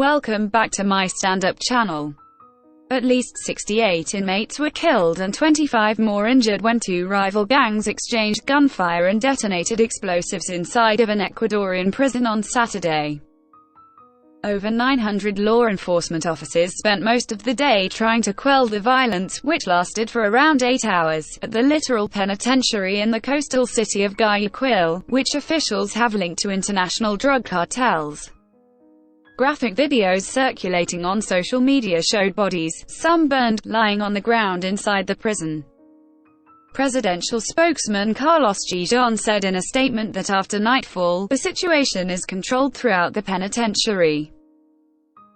Welcome back to my stand-up channel. At least 68 inmates were killed and 25 more injured when two rival gangs exchanged gunfire and detonated explosives inside of an Ecuadorian prison on Saturday. Over 900 law enforcement officers spent most of the day trying to quell the violence, which lasted for around 8 hours, at the Litoral Penitentiary in the coastal city of Guayaquil, which officials have linked to international drug cartels. Graphic videos circulating on social media showed bodies, some burned, lying on the ground inside the prison. Presidential spokesman Carlos Gijon said in a statement that after nightfall, the situation is controlled throughout the penitentiary.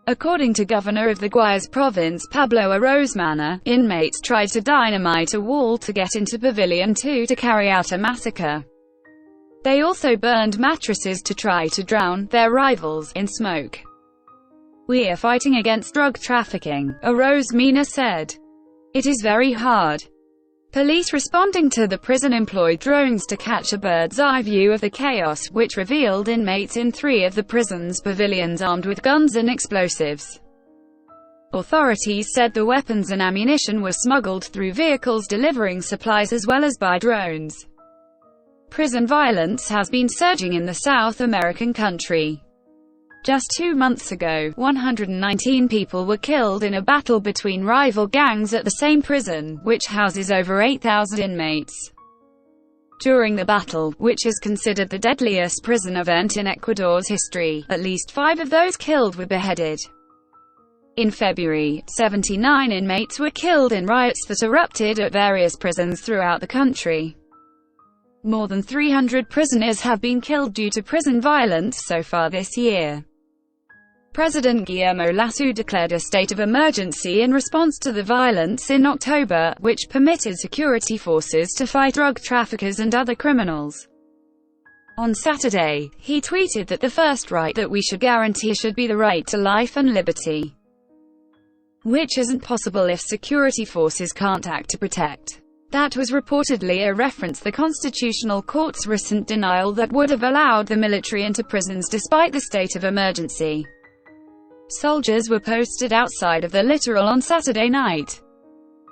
According to Governor of the Guayas province Pablo Arozmana, inmates tried to dynamite a wall to get into Pavilion 2 to carry out a massacre. They also burned mattresses to try to drown their rivals in smoke. "We are fighting against drug trafficking," Arozmana said. "It is very hard." Police responding to the prison employed drones to catch a bird's-eye view of the chaos, which revealed inmates in 3 of the prison's pavilions armed with guns and explosives. Authorities said the weapons and ammunition were smuggled through vehicles delivering supplies as well as by drones. Prison violence has been surging in the South American country. Just 2 months ago, 119 people were killed in a battle between rival gangs at the same prison, which houses over 8,000 inmates. During the battle, which is considered the deadliest prison event in Ecuador's history, at least 5 of those killed were beheaded. In February, 79 inmates were killed in riots that erupted at various prisons throughout the country. More than 300 prisoners have been killed due to prison violence so far this year. President Guillermo Lasso declared a state of emergency in response to the violence in October, which permitted security forces to fight drug traffickers and other criminals. On Saturday, he tweeted that the first right that we should guarantee should be the right to life and liberty, which isn't possible if security forces can't act to protect. That was reportedly a reference to the Constitutional Court's recent denial that would have allowed the military into prisons despite the state of emergency. Soldiers were posted outside of the Litoral on Saturday night.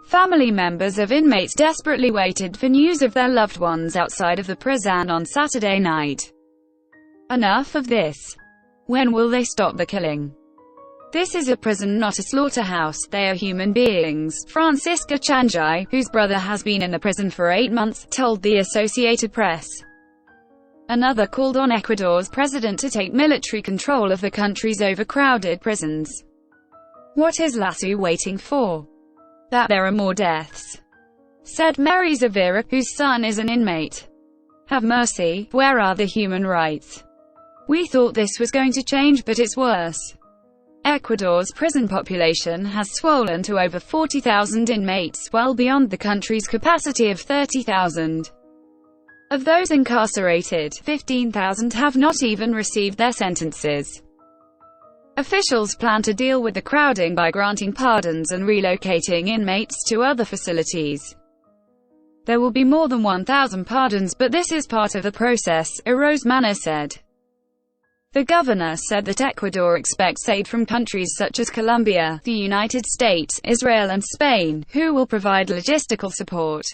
Family members of inmates desperately waited for news of their loved ones outside of the prison on Saturday night. "Enough of this. When will they stop the killing? This is a prison, not a slaughterhouse. They are human beings," Francisca Chanjai, whose brother has been in the prison for 8 months, told the Associated Press. Another called on Ecuador's president to take military control of the country's overcrowded prisons. "What is Lasso waiting for? That there are more deaths," said Mary Zavira, whose son is an inmate. "Have mercy, where are the human rights? We thought this was going to change, but it's worse." Ecuador's prison population has swollen to over 40,000 inmates, well beyond the country's capacity of 30,000. Of those incarcerated, 15,000 have not even received their sentences. Officials plan to deal with the crowding by granting pardons and relocating inmates to other facilities. There will be more than 1,000 pardons, but this is part of the process, Arozmana said. The governor said that Ecuador expects aid from countries such as Colombia, the United States, Israel and Spain, who will provide logistical support.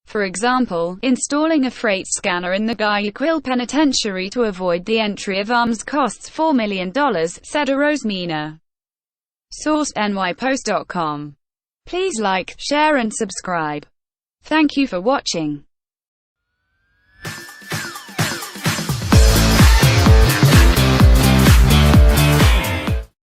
For example, installing a freight scanner in the Guayaquil penitentiary to avoid the entry of arms costs $4 million, said Arozmana. Source: nypost.com. Please like, share and subscribe. Thank you for watching.